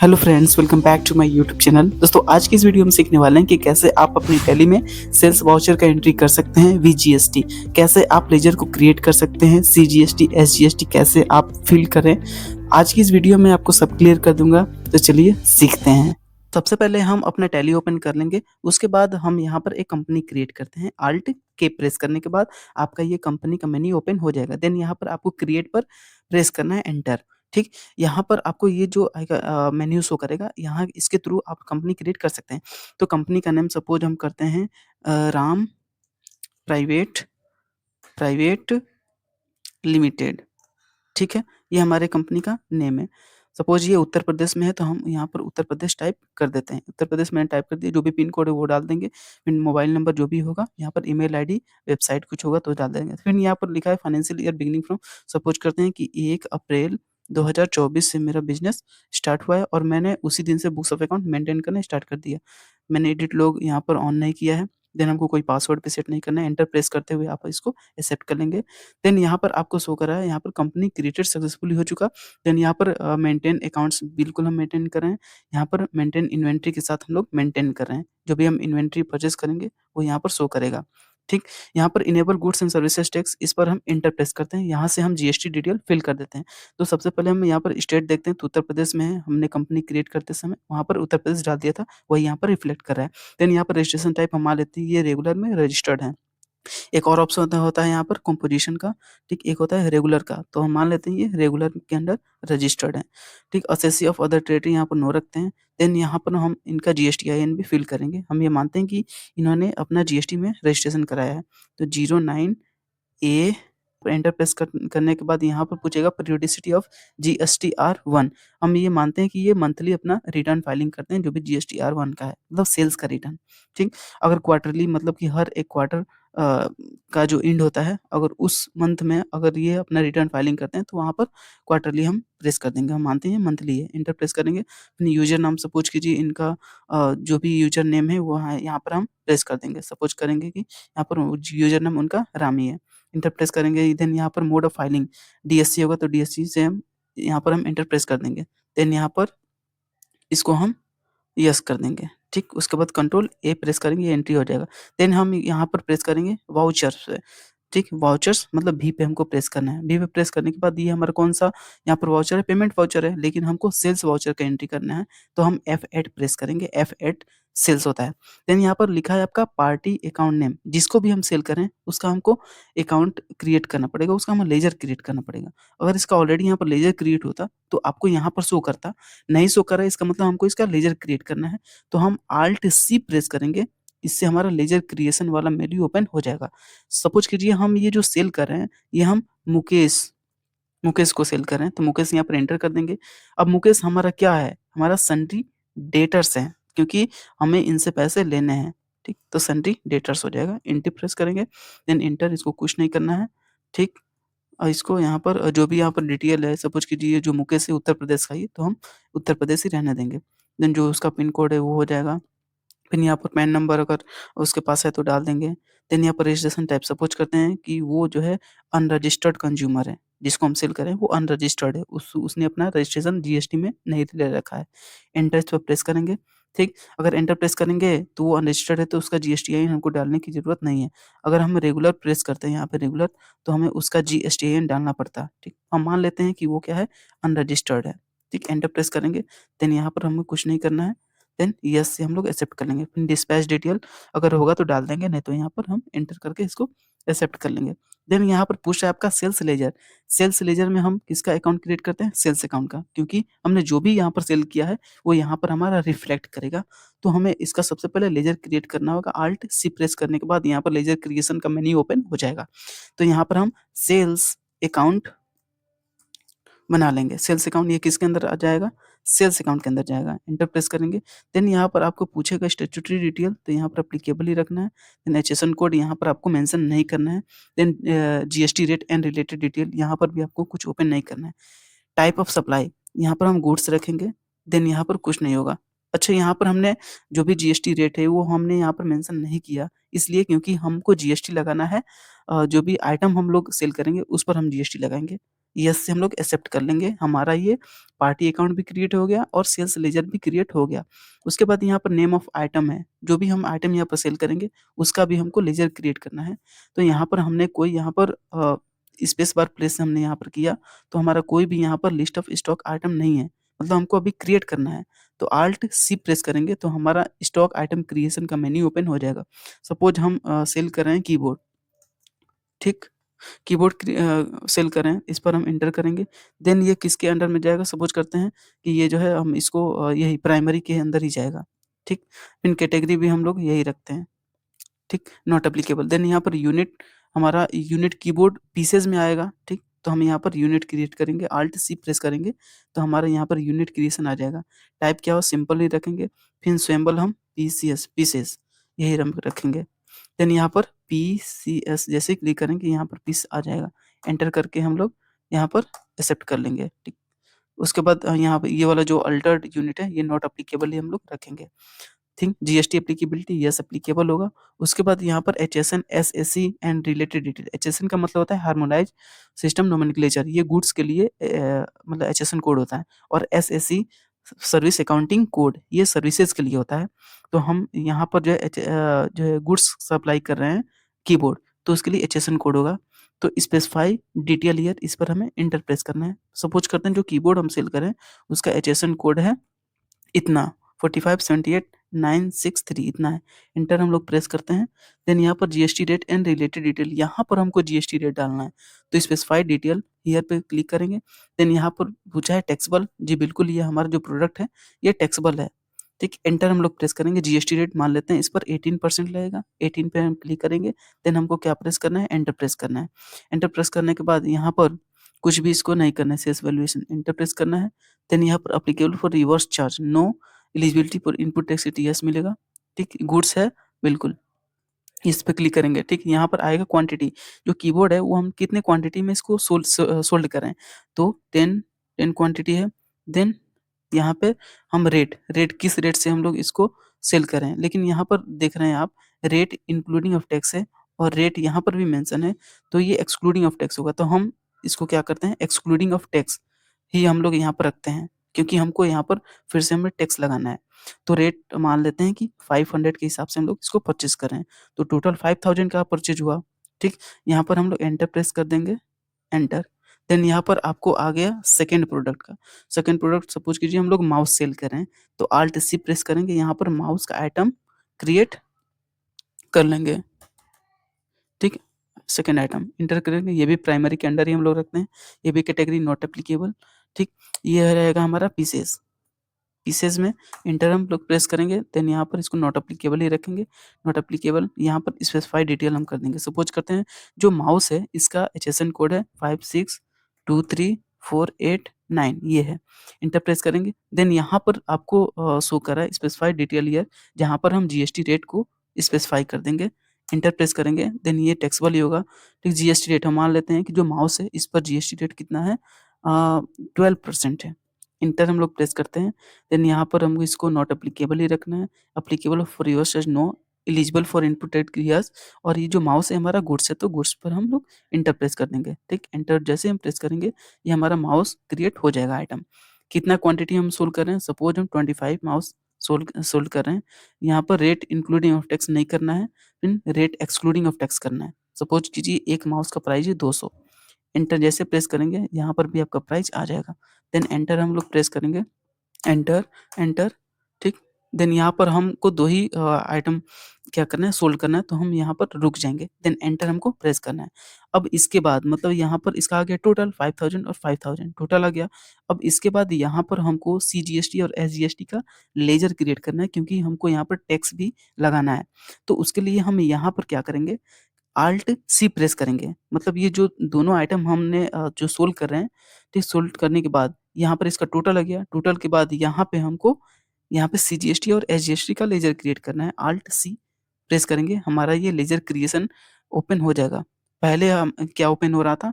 Hello friends, welcome back to my YouTube channel. दोस्तों, आज की इस वीडियो में सीखने वाले हैं कि कैसे आप अपनी टैली में सेल्स वाउचर का एंट्री कर सकते हैं, वीजीएसटी कैसे आप लेजर को क्रिएट कर सकते हैं, सीजीएसटी एसजीएसटी कैसे आप फिल करें। आज की इस वीडियो में आपको सब क्लियर कर दूंगा, तो चलिए सीखते हैं। सबसे पहले हम अपना टैली ओपन कर लेंगे। उसके बाद हम यहाँ पर एक कंपनी क्रिएट करते हैं। अल्ट के प्रेस करने के बाद आपका ये कंपनी का मेन्यू ओपन हो जाएगा। देन यहाँ पर आपको क्रिएट पर प्रेस करना है, एंटर। ठीक, यहाँ पर आपको ये जो आएगा मेन्यू शो करेगा, यहाँ इसके थ्रू आप कंपनी क्रिएट कर सकते हैं। तो कंपनी का नेम सपोज हम करते हैं राम प्राइवेट प्राइवेट लिमिटेड। ठीक है, ये हमारे कंपनी का नेम है। सपोज ये उत्तर प्रदेश में है, तो हम यहाँ पर उत्तर प्रदेश टाइप कर देते हैं। उत्तर प्रदेश मैंने टाइप कर दिया, जो भी पिन कोड है वो डाल देंगे, फिर मोबाइल नंबर जो भी होगा, यहाँ पर ईमेल आईडी, वेबसाइट कुछ होगा तो डाल देंगे। फिर यहाँ पर लिखा है financial year beginning from, suppose करते हैं कि 1 अप्रैल 2024 से मेरा बिज़नेस स्टार्ट हुआ है और मैंने उसी दिन से बुक्स ऑफ अकाउंट मेंटेन करना स्टार्ट कर दिया। मैंने एडिट लॉग यहाँ पर ऑन नहीं किया है। देन हमको कोई पासवर्ड भी सेट नहीं करना है। एंटर प्रेस करते हुए आप इसको एक्सेप्ट कर लेंगे। देन यहाँ पर आपको शो कर रहा है, यहाँ पर कंपनी क्रिएटेड सक्सेसफुली हो चुका। देन यहाँ पर मेंटेन अकाउंट्स बिल्कुल हम मेंटेन कर रहे हैं। यहाँ पर मेंटेन इन्वेंट्री के साथ हम लोग मेंटेन कर रहे हैं। जो भी हम इन्वेंट्री परचेज़ करेंगे वो यहाँ पर शो करेगा। ठीक, यहाँ पर enable goods and services tax, इस पर हम एंटर प्रेस करते हैं। यहाँ से हम जीएसटी डिटेल फिल कर देते हैं। तो सबसे पहले हम यहाँ पर स्टेट देखते हैं, तो उत्तर प्रदेश में है। हमने कंपनी क्रिएट करते समय वहाँ पर उत्तर प्रदेश डाल दिया था, वही यहाँ पर रिफ्लेक्ट कर रहा है। देन यहाँ पर रजिस्ट्रेशन टाइप हम मान लेते हैं, ये रेगुलर में रजिस्टर्ड है। एक और ऑप्शन होता होता है यहाँ पर कंपोजिशन का। ठीक, एक होता है रेगुलर का, तो हम मान लेते हैं ये रेगुलर के अंडर रजिस्टर्ड है। ठीक, असेसी ऑफ अदर टेरिटरी यहाँ पर नो रखते हैं। देन यहाँ पर हम इनका जीएसटीआईएन भी फिल करेंगे। हम ये मानते हैं कि इन्होंने अपना जीएसटी में रजिस्ट्रेशन कराया है। तो 09 ए एंटर प्रेस करने के बाद यहाँ पर पूछेगा पीरियोडिसिटी ऑफ जीएसटीआर 1। हम ये मानते हैं कि ये मंथली अपना रिटर्न फाइलिंग करते हैं, जो भी जीएसटीआर 1 का है, मतलब सेल्स का रिटर्न। ठीक, अगर क्वार्टरली मतलब कि हर एक क्वार्टर का जो एंड होता है, अगर उस मंथ में अगर ये अपना रिटर्न फाइलिंग करते हैं, तो वहाँ पर क्वार्टरली हम प्रेस कर देंगे। हम मानते हैं मंथली है, एंटर प्रेस करेंगे। फिर यूजर नाम सपोज कीजिए इनका जो भी यूजर नेम है वो है, यहाँ पर हम प्रेस कर देंगे। सपोज करेंगे कि यहाँ पर यूजर नेम उनका रामी है। एंटर प्रेस करेंगे। देन यहाँ पर मोड ऑफ फाइलिंग डीएससी होगा, तो डीएससी से हम यहाँ पर हम एंटर प्रेस कर देंगे। देन यहाँ पर इसको हम यस कर देंगे। ठीक, उसके बाद कंट्रोल ए प्रेस करेंगे, ये एंट्री हो जाएगा। देन हम यहाँ पर प्रेस करेंगे वाउचर्स पे। ठीक, वाउचर्स मतलब वी पे हमको प्रेस करना है। वी पे प्रेस करने के बाद ये हमारा कौन-सा यहाँ पर वाउचर है, पेमेंट वाउचर है, लेकिन हमको सेल्स वाउचर का एंट्री करना है, तो हम F8 प्रेस करेंगे। F8 सेल्स होता है। देन यहाँ पर लिखा है आपका पार्टी अकाउंट नेम, जिसको भी हम सेल कर रहे हैं उसका हमको अकाउंट क्रिएट करना पड़ेगा, उसका हमें लेजर क्रिएट करना पड़ेगा। अगर इसका ऑलरेडी यहाँ पर लेजर क्रिएट होता, तो आपको यहाँ पर शो करता। नहीं शो कर रहा है, इसका मतलब हमको इसका लेजर क्रिएट करना है, तो हम Alt C प्रेस करेंगे। इससे हमारा लेजर क्रिएशन वाला मेन्यू ओपन हो जाएगा। सपोज कीजिए हम ये जो सेल कर रहे हैं, ये हम मुकेश मुकेश को सेल कर रहे हैं, तो मुकेश यहाँ पर एंटर कर देंगे। अब मुकेश हमारा क्या है, हमारा सन्ड्री डेटर्स है, क्योंकि हमें इनसे पैसे लेने हैं। ठीक, तो सन्ड्री डेटर्स हो जाएगा। एंटर प्रेस करेंगे, देन एंटर, इसको कुछ नहीं करना है। ठीक, और इसको यहाँ पर जो भी यहाँ पर डिटेल है, सपोज कीजिए जो मुकेश है उत्तर प्रदेश का ही, तो हम उत्तर प्रदेश ही रहने देंगे। देन जो उसका पिन कोड है वो हो जाएगा। फिर यहाँ पर पैन नंबर अगर उसके पास है तो डाल देंगे। देन यहाँ पर रजिस्ट्रेशन टाइप सपोज करते हैं कि वो जो है अनरजिस्टर्ड कंज्यूमर है, जिसको हम सेल करें वो अनरजिस्टर्ड है, उसने अपना रजिस्ट्रेशन जीएसटी में नहीं ले रखा है। एंटर इस पर प्रेस करेंगे। ठीक, अगर एंटर प्रेस करेंगे तो वो अनरजिस्टर्ड है, तो उसका जीएसटीआईएन हमको डालने की ज़रूरत नहीं है। अगर हम रेगुलर प्रेस करते हैं यहाँ पे रेगुलर, तो हमें उसका जीएसटीआईएन डालना पड़ता है। ठीक, हम मान लेते हैं कि वो क्या है, अनरजिस्टर्ड है। ठीक, एंटर प्रेस करेंगे। देन यहाँ पर हमें कुछ नहीं करना है। देन यस से हम लोग एक्सेप्ट कर लेंगे। फिर डिस्पैच डिटेल अगर होगा तो डाल देंगे, नहीं तो यहाँ पर हम एंटर करके इसको एक्सेप्ट कर लेंगे। देन यहाँ पर पूछ रहा है आपका सेल्स लेजर। सेल्स लेजर में हम किसका अकाउंट क्रिएट करते हैं, सेल्स अकाउंट का, क्योंकि हमने जो भी यहाँ पर सेल किया है वो यहाँ पर हमारा रिफ्लेक्ट करेगा। तो हमें इसका सबसे पहले लेजर क्रिएट करना होगा। Alt C प्रेस करने के बाद यहाँ पर लेजर क्रिएशन का मेन्यू ओपन हो जाएगा। तो यहाँ पर हम सेल्स अकाउंट बना लेंगे। सेल्स अकाउंट ये किसके अंदर आ जाएगा, सेल्स अकाउंट के अंदर जाएगा। एंटर प्रेस करेंगे। देन यहाँ पर आपको पूछेगा स्टैट्यूटरी डिटेल, तो यहाँ पर एप्लीकेबल ही रखना है। देन एचएसएन कोड यहाँ पर आपको मेंशन नहीं करना है। Then GST rate and related detail यहाँ पर भी आपको कुछ ओपन नहीं करना है। टाइप ऑफ सप्लाई यहाँ पर हम गुड्स रखेंगे। देन यहाँ पर कुछ नहीं होगा। अच्छा, यहाँ पर हमने जो भी जीएसटी रेट है वो हमने यहाँ पर मेंशन नहीं किया, इसलिए क्योंकि हमको जीएसटी लगाना है जो भी आइटम हम लोग सेल करेंगे उस पर हम जीएसटी लगाएँगे। यस से हम लोग एक्सेप्ट कर लेंगे। हमारा ये पार्टी अकाउंट भी क्रिएट हो गया और सेल्स लेजर भी क्रिएट हो गया। उसके बाद यहाँ पर नेम ऑफ आइटम है, जो भी हम आइटम यहाँ पर सेल करेंगे उसका भी हमको लेजर क्रिएट करना है। तो यहाँ पर हमने कोई यहाँ पर स्पेस बार प्लेस हमने यहाँ पर किया, तो हमारा कोई भी यहाँ पर लिस्ट ऑफ स्टॉक आइटम नहीं है, मतलब हमको अभी क्रिएट करना है। तो अल्ट सी प्रेस करेंगे तो हमारा स्टॉक आइटम क्रिएशन का मेन्यू ओपन हो जाएगा। सपोज हम सेल कर रहे हैं कीबोर्ड, ठीक, कीबोर्ड सेल कर रहे हैं, इस पर हम एंटर करेंगे। देन ये किसके अंडर में जाएगा, सपोज करते हैं कि ये जो है हम इसको यही प्राइमरी के अंदर ही जाएगा, ठीक। इन कैटेगरी भी हम लोग यही रखते हैं, ठीक, नॉट एप्लीकेबल। देन यहाँ पर यूनिट, हमारा यूनिट कीबोर्ड पीसेज में आएगा, ठीक। तो हम यहाँ पर यूनिट क्रिएट करेंगे, अल्ट सी प्रेस करेंगे तो हमारा यहाँ पर यूनिट क्रिएशन आ जाएगा। टाइप क्या हो, सिंपल ही रखेंगे। फिर सिंबल हम पीसीएस पीसेस यही रखेंगे। देन यहाँ पर पीसीएस जैसे क्लिक करेंगे यहाँ पर पीस आ जाएगा। एंटर करके हम लोग यहाँ पर एक्सेप्ट कर लेंगे, ठीक। उसके बाद यहाँ पे ये वाला जो अल्टर्ड यूनिट है ये नॉट एप्लीकेबल ही हम लोग रखेंगे, think GST applicability yes applicable होगा। उसके बाद यहाँ पर HSN SSC and related detail, HSN का मतलब होता है हार्मोनाइज सिस्टम नोमेनक्लेचर, ये गुड्स के लिए मतलब एचएसएन कोड होता है। और एसएससी सर्विस अकाउंटिंग कोड, ये सर्विसेज के लिए होता है। तो हम यहाँ पर जो है गुड्स सप्लाई कर रहे हैं कीबोर्ड, तो उसके लिए एचएसएन कोड होगा। तो स्पेसिफाई डिटेल ईयर, इस पर हमें इंटर प्रेस करना है। सपोज करते हैं जो कीबोर्ड हम सेल करें उसका एचएसएन कोड है इतना 4578963 इतना है। इंटर हम लोग प्रेस करते हैं। देन यहाँ पर GST rate and related detail, यहाँ पर हमको जीएसटी रेट डालना है। तो स्पेसिफाइड डिटेल हियर पे क्लिक करेंगे। देन यहाँ पर पूछा है टैक्सेबल, जी बिल्कुल ये हमारा जो प्रोडक्ट है ये टैक्सेबल है, ठीक। एंटर हम लोग प्रेस करेंगे। जीएसटी रेट मान लेते हैं इस पर 18% लगेगा, 18 पे हम क्लिक करेंगे। देन हमको क्या प्रेस करना है, एंटर प्रेस करना है। एंटर प्रेस करने के बाद यहाँ पर कुछ भी इसको नहीं करना है, सेल्स वैल्यूएशन एंटर प्रेस करना है। देन यहाँ पर applicable for reverse charge no, eligibility for input tax yes मिलेगा, ठीक। गुड्स है बिल्कुल, इस पे क्लिक करेंगे, ठीक। यहाँ पर आएगा क्वांटिटी, जो कीबोर्ड है वो हम कितने क्वांटिटी में इसको सोल्ड करें, तो 10 क्वांटिटी है। देन यहाँ पे हम रेट किस रेट से हम लोग इसको सेल करें, लेकिन यहाँ पर देख रहे हैं आप रेट इंक्लूडिंग ऑफ टैक्स है और रेट यहाँ पर भी मेंशन है, तो ये एक्सक्लूडिंग ऑफ टैक्स होगा। तो हम इसको क्या करते हैं, एक्सक्लूडिंग ऑफ टैक्स ही हम लोग यहाँ पर रखते हैं, क्योंकि हमको यहाँ पर फिर से हमें टैक्स लगाना है। तो रेट मान लेते हैं कि 500 के हिसाब से हम लोग इसको परचेज कर रहे हैं, तो टोटल 5000 का परचेज हुआ, ठीक। यहाँ पर हम लोग एंटर प्रेस कर देंगे, एंटर। देन यहाँ पर आपको आ गया सेकंड प्रोडक्ट का। सेकंड प्रोडक्ट सपोज कीजिए हम लोग माउस सेल कर रहे हैं, तो अल्ट सी प्रेस करेंगे, यहाँ पर माउस का आइटम क्रिएट कर लेंगे, ठीक। सेकंड आइटम इंटर करेंगे, ये भी प्राइमरी के अंडर ही हम लोग रखते हैं, ये भी कैटेगरी नॉट एप्लीकेबल, ठीक। ये रहेगा हमारा पीसेस, पीसेस में इंटर हम लोग प्रेस करेंगे। देन यहाँ पर इसको नॉट एप्लीकेबल ही रखेंगे, नॉट एप्लीकेबल। यहाँ पर स्पेसिफाई डिटेल हम कर देंगे। सपोज करते हैं जो माउस है इसका एचएसएन कोड है 5623489, ये है। इंटर प्रेस करेंगे। देन यहाँ पर आपको शो कर रहा है स्पेसिफाई डिटेल ईयर, जहाँ पर हम जीएसटी रेट को स्पेसिफाई कर देंगे। इंटर प्रेस करेंगे। देन ये टैक्सेबल ही होगा, ठीक। जीएसटी रेट हम मान लेते हैं कि जो माउस है इस पर जीएसटी रेट कितना है, 12% है। इंटर हम लोग प्रेस करते हैं। देन यहाँ पर हमको इसको नॉट एप्लीकेबल ही रखना है, applicable for your such no, eligible for input at क्रियाज। और ये जो माउस है हमारा गुड्स है, तो गुड्स पर हम लोग इंटर प्रेस कर देंगे, ठीक। एंटर जैसे हम प्रेस करेंगे ये हमारा माउस क्रिएट हो जाएगा आइटम। कितना क्वांटिटी हम सोल्ड कर रहे हैं, सपोज हम 25 माउस सोल्ड कर रहे हैं। यहाँ पर रेट इंक्लूडिंग ऑफ टैक्स नहीं करना है, फिर रेट एक्सक्लूडिंग ऑफ टैक्स करना है। सपोज कीजिए एक माउस का प्राइस है 200। एंटर जैसे प्रेस करेंगे यहाँ पर भी आपका प्राइस आ जाएगा। देन एंटर हम लोग प्रेस करेंगे, एंटर, एंटर, ठीक। देन यहाँ पर हमको 2 ही आइटम क्या करना है, सोल्ड करना है, तो हम यहाँ पर रुक जाएँगे। देन एंटर हमको प्रेस करना है। अब इसके बाद मतलब यहाँ पर इसका आ गया टोटल 5000 और 5000 टोटल आ गया। अब इसके बाद यहाँ पर हमको सीजीएसटी और एसजीएसटी का लेजर क्रिएट करना है, क्योंकि हमको यहाँ पर टैक्स भी लगाना है। तो उसके लिए हम यहाँ पर क्या करेंगे, अल्ट सी प्रेस करेंगे। मतलब ये जो दोनों आइटम हमने जो सोल्व कर रहे हैं, ठीक, सोल्व करने के बाद यहाँ पर इसका टोटल आ गया। टोटल के बाद यहाँ पे हमको यहाँ पे सीजीएसटी और एसजीएसटी का लेजर क्रिएट करना है। अल्ट सी प्रेस करेंगे, हमारा ये लेजर क्रिएशन ओपन हो जाएगा। पहले हम क्या ओपन हो रहा था,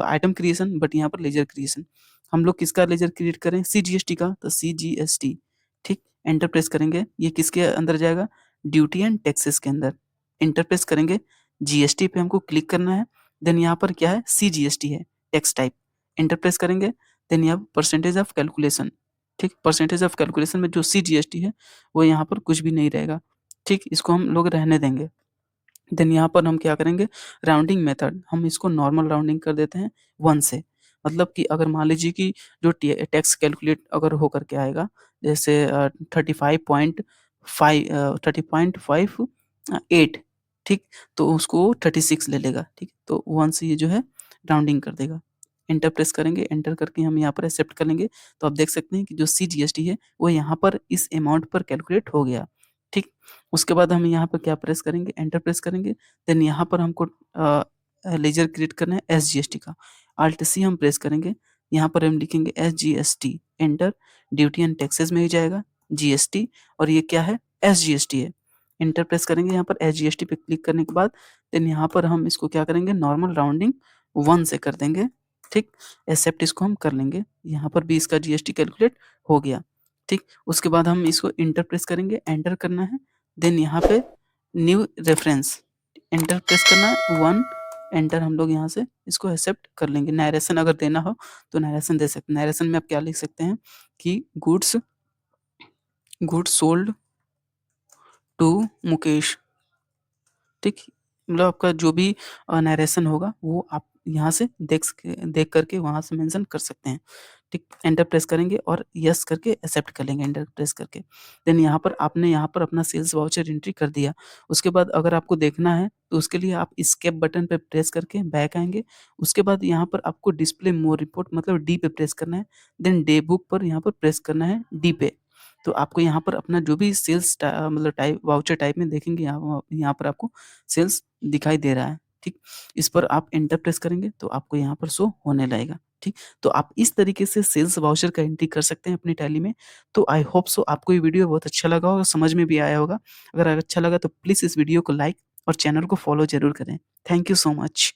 आइटम क्रिएशन, बट यहाँ पर लेजर क्रिएशन। हम लोग किसका लेजर क्रिएट करें, सीजीएसटी का, तो सीजीएसटी, ठीक। एंटर प्रेस करेंगे, ये किसके अंदर जाएगा, ड्यूटी एंड टैक्सेस के अंदर। एंटर प्रेस करेंगे, जीएसटी पे हमको क्लिक करना है। देन यहाँ पर क्या है, सीजीएसटी है, टैक्स टाइप। एंटर प्रेस करेंगे, देन यहाँ परसेंटेज ऑफ कैलकुलेशन, ठीक, परसेंटेज ऑफ कैलकुलेशन में जो CGST है वो यहाँ पर कुछ भी नहीं रहेगा, ठीक, इसको हम लोग रहने देंगे। देन यहाँ पर हम क्या करेंगे, राउंडिंग मेथड, हम इसको नॉर्मल राउंडिंग कर देते हैं 1 से। मतलब कि अगर मान लीजिए कि जो टैक्स कैलकुलेट अगर होकर के आएगा, जैसे 30.58, ठीक, तो उसको 36 ले लेगा, ठीक, तो 1 से ये जो है राउंडिंग कर देगा। एंटर प्रेस करेंगे, एंटर करके हम यहाँ पर एक्सेप्ट कर लेंगे, तो आप देख सकते हैं कि जो CGST है वो यहाँ पर इस अमाउंट पर कैलकुलेट हो गया, ठीक। उसके बाद हम यहाँ पर क्या प्रेस करेंगे, एंटर प्रेस करेंगे, देन यहाँ पर हमको लेजर क्रिएट करना है SGST का, Alt C हम प्रेस करेंगे, यहाँ पर हम लिखेंगे SGST, enter, duty and taxes में ही जाएगा GST, और ये क्या है, SGST है। एंटर प्रेस करेंगे, यहाँ पर SGST पे क्लिक करने के बाद देन यहाँ पर हम इसको क्या करेंगे, नॉर्मल राउंडिंग 1 से कर देंगे, ठीक, एक्सेप्ट इसको हम कर लेंगे, यहाँ पर भी इसका GST कैलकुलेट हो गया, ठीक। उसके बाद हम इसको इंटर प्रेस करेंगे, एंटर करना है, देन यहाँ पे न्यू रेफरेंस, एंटर प्रेस करना है 1, एंटर, हम लोग यहाँ से इसको एक्सेप्ट कर लेंगे। नरेशन अगर देना हो तो नरेशन दे सकते हैं। नरेशन में आप क्या लिख सकते हैं कि goods goods sold to Mukesh, ठीक, मतलब आपका जो भी नरेशन होगा वो आप यहाँ से देख करके वहाँ से मेंशन कर सकते हैं, ठीक। एंटर प्रेस करेंगे और यस करके एक्सेप्ट कर लेंगे, एंटर प्रेस करके। देन यहाँ पर आपने यहाँ पर अपना सेल्स वाउचर एंट्री कर दिया। उसके बाद अगर आपको देखना है तो उसके लिए आप एस्केप बटन पे प्रेस करके बैक आएँगे। उसके बाद यहाँ पर आपको डिस्प्ले मोर रिपोर्ट मतलब डी पे प्रेस करना है। देन डे बुक पर यहाँ पर प्रेस करना है डी पे। तो आपको यहाँ पर अपना जो भी सेल्स मतलब टाइप वाउचर टाइप में देखेंगे, यहाँ पर आपको सेल्स दिखाई दे रहा है, ठीक। इस पर आप एंटर प्रेस करेंगे तो आपको यहाँ पर शो होने लगेगा, ठीक। तो आप इस तरीके से सेल्स वाउचर का एंट्री कर सकते हैं अपनी टैली में। तो आई होप सो आपको ये वीडियो बहुत अच्छा लगा होगा, समझ में भी आया होगा। अगर अच्छा लगा तो प्लीज़ इस वीडियो को लाइक और चैनल को फॉलो ज़रूर करें। Thank you so much.